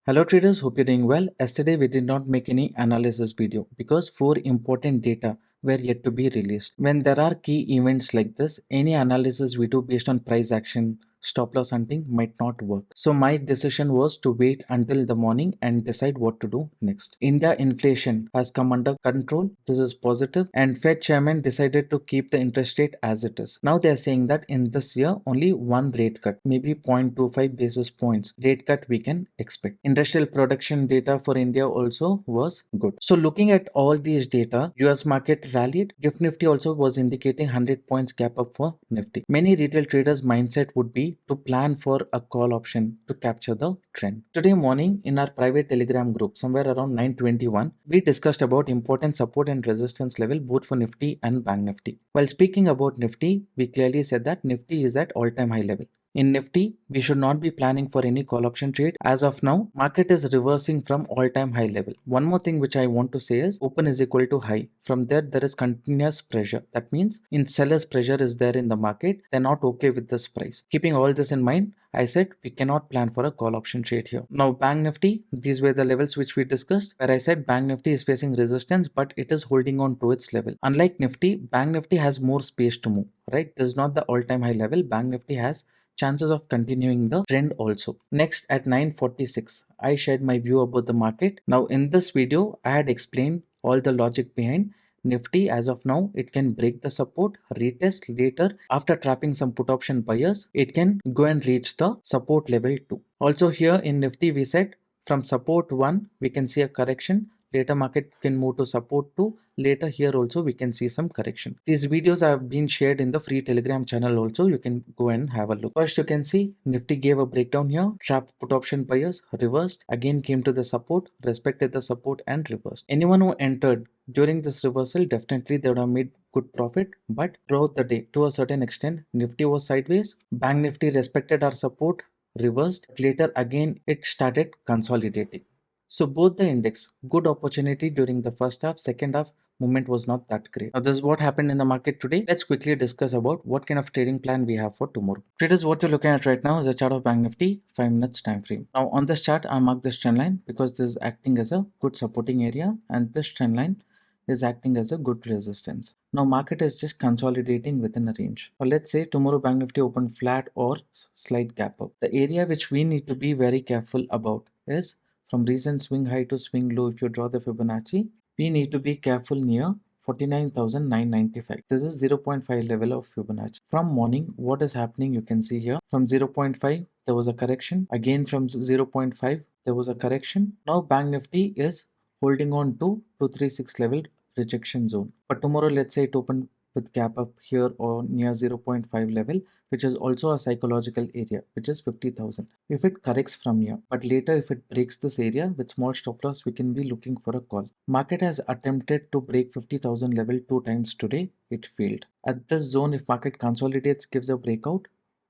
Hello traders, hope you're doing well. Yesterday we did not make any analysis video because four important data were yet to be released. When there are key events like this, any analysis we do based on price action, stop loss hunting might not work. So my decision was to wait until the morning and decide what to do next. India inflation has come under control. This is positive, and Fed chairman decided to keep the interest rate as it is. Now they are saying that in this year only one rate cut, maybe 0.25 basis points rate cut we can expect. Industrial production data for India also was good. So looking at all these data, US market rallied. Gift Nifty also was indicating 100 points gap up for Nifty. Many retail traders mindset would be to plan for a call option to capture the trend. Today morning in our private Telegram group, somewhere around 9:21, we discussed about important support and resistance level both for Nifty and Bank Nifty. While speaking about Nifty, we clearly said that Nifty is at all-time high level. In Nifty, we should not be planning for any call option trade. As of now, market is reversing from all-time high level. One more thing which I want to say is open is equal to high. From there is continuous pressure. That means in sellers pressure is there in the market. They're not okay with this price. Keeping all this in mind, I said we cannot plan for a call option trade here. Now Bank Nifty, these were the levels which we discussed, where I said Bank Nifty is facing resistance but it is holding on to its level. Unlike Nifty, Bank Nifty has more space to move, right? This is not the all-time high level. Bank Nifty has chances of continuing the trend also. Next at 9:46, I shared my view about the market. Now in this video, I had explained all the logic behind Nifty. As of now, it can break the support, retest later after trapping some put option buyers. It can go and reach the support level 2. Also here in Nifty, we said from support 1, we can see a correction. Later market can move to support 2. Later here also we can see some correction. These videos have been shared in the free Telegram channel also. You can go and have a look. First you can see Nifty gave a breakdown here. Trapped put option buyers, reversed, again came to the support, respected the support and reversed. Anyone who entered during this reversal, definitely they would have made good profit, but throughout the day to a certain extent Nifty was sideways. Bank Nifty respected our support, reversed. Later again it started consolidating. So both the index, good opportunity during the first half, second half movement was not that great. Now this is what happened in the market today. Let's quickly discuss about what kind of trading plan we have for tomorrow. Traders, what you're looking at right now is a chart of Bank Nifty 5 minutes time frame. Now on this chart, I mark this trend line because this is acting as a good supporting area and this trend line is acting as a good resistance. Now market is just consolidating within a range. Or let's say tomorrow Bank Nifty open flat or slight gap up. The area which we need to be very careful about is from recent swing high to swing low. If you draw the Fibonacci, we need to be careful near 49,995. This is 0.5 level of Fibonacci. From morning, what is happening? You can see here from 0.5 there was a correction. Again from 0.5 there was a correction. Now Bank Nifty is holding on to 236 level rejection zone. But tomorrow, let's say it opened with gap up here or near 0.5 level, which is also a psychological area, which is 50,000. If it corrects from here, but later if it breaks this area with small stop loss, we can be looking for a call. Market has attempted to break 50,000 level 2 times today. It failed. At this zone, if market consolidates, gives a breakout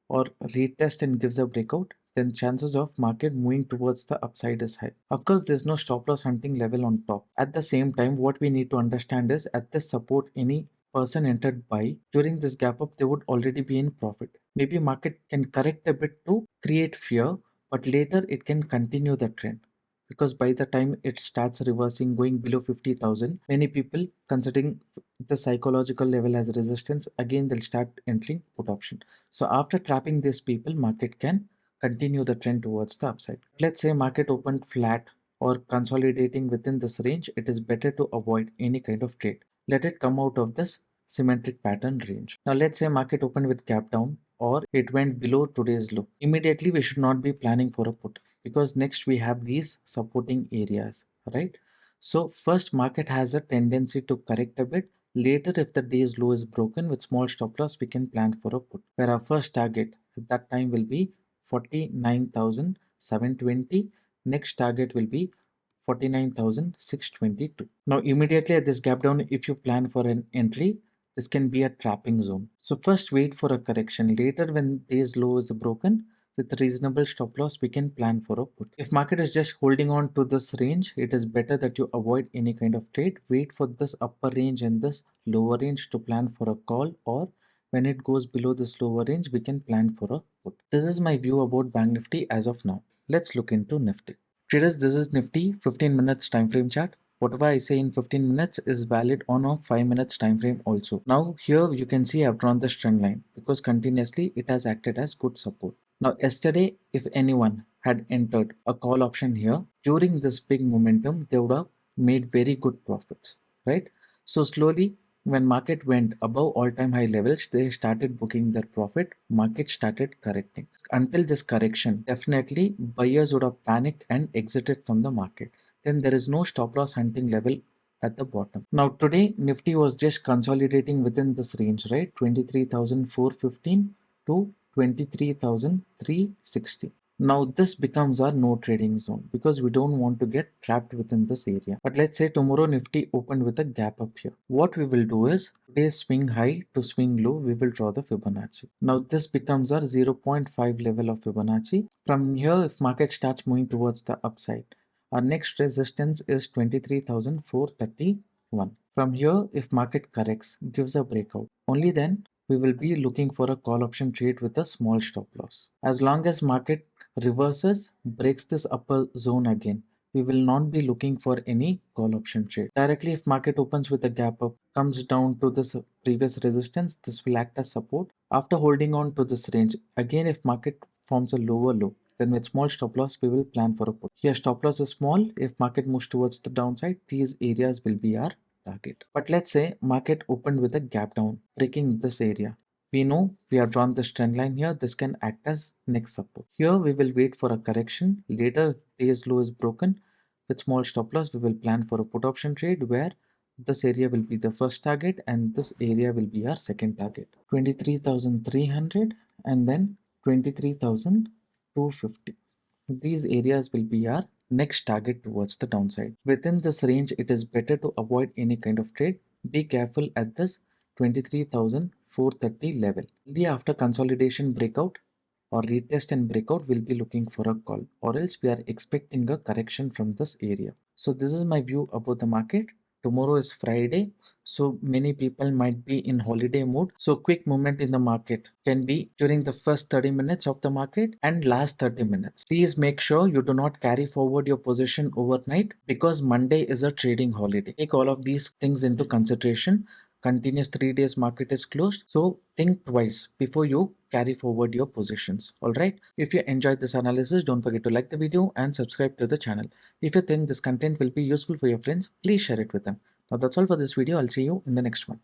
or retest and gives a breakout, then chances of market moving towards the upside is high. Of course, there's no stop loss hunting level on top. At the same time, what we need to understand is at this support, any person entered buy during this gap up, they would already be in profit. Maybe market can correct a bit to create fear, but later it can continue the trend. Because by the time it starts reversing, going below 50,000, many people considering the psychological level as resistance, again they'll start entering put option. So after trapping these people, market can continue the trend towards the upside. Let's say market opened flat or consolidating within this range, it is better to avoid any kind of trade. Let it come out of this symmetric pattern range. Now let's say market opened with gap down or it went below today's low. Immediately we should not be planning for a put because next we have these supporting areas, right? So first market has a tendency to correct a bit. Later if the day's low is broken with small stop loss, we can plan for a put where our first target at that time will be 49,720. Next target will be 49,622. Now immediately at this gap down, if you plan for an entry, this can be a trapping zone. So first wait for a correction. Later when day's low is broken with reasonable stop loss, we can plan for a put. If market is just holding on to this range, it is better that you avoid any kind of trade. Wait for this upper range and this lower range to plan for a call, or when it goes below this lower range, we can plan for a put. This is my view about Bank Nifty as of now. Let's look into Nifty. Traders, this is Nifty 15 minutes time frame chart. Whatever I say in 15 minutes is valid on a 5 minutes time frame also. Now here you can see I've drawn the trend line because continuously it has acted as good support. Now yesterday, if anyone had entered a call option here during this big momentum, they would have made very good profits, right? So slowly when market went above all-time high levels, they started booking their profit. Market started correcting. Until this correction, definitely buyers would have panicked and exited from the market. Then there is no stop loss hunting level at the bottom. Now today Nifty was just consolidating within this range, right? 23,415 to 23,360. Now this becomes our no trading zone because we don't want to get trapped within this area. But let's say tomorrow Nifty opened with a gap up here. What we will do is today's swing high to swing low, we will draw the Fibonacci. Now this becomes our 0.5 level of Fibonacci. From here, if market starts moving towards the upside, our next resistance is 23,431. From here, if market corrects, gives a breakout, only then we will be looking for a call option trade with a small stop loss. As long as market reverses, breaks this upper zone again, we will not be looking for any call option trade. Directly, if market opens with a gap up, comes down to this previous resistance, this will act as support. After holding on to this range, again if market forms a lower low, then with small stop loss, we will plan for a put. Here stop loss is small. If market moves towards the downside, these areas will be our target. But let's say market opened with a gap down, breaking this area. We know we have drawn this trend line here. This can act as next support. Here we will wait for a correction. Later, if day's low is broken, with small stop loss, we will plan for a put option trade where this area will be the first target and this area will be our second target. 23,300 and then 23,250. These areas will be our next target towards the downside. Within this range, it is better to avoid any kind of trade. Be careful at this 23,430 level. Only after consolidation breakout or retest and breakout, we'll be looking for a call, or else we are expecting a correction from this area. So this is my view about the market. Tomorrow is Friday, so many people might be in holiday mode. So quick movement in the market can be during the first 30 minutes of the market and last 30 minutes. Please make sure you do not carry forward your position overnight because Monday is a trading holiday. Take all of these things into consideration. Continuous 3 days market is closed, so think twice before you carry forward your positions. All right, if you enjoyed this analysis, don't forget to like the video and subscribe to the channel. If you think this content will be useful for your friends, please share it with them. Now that's all for this video. I'll see you in the next one.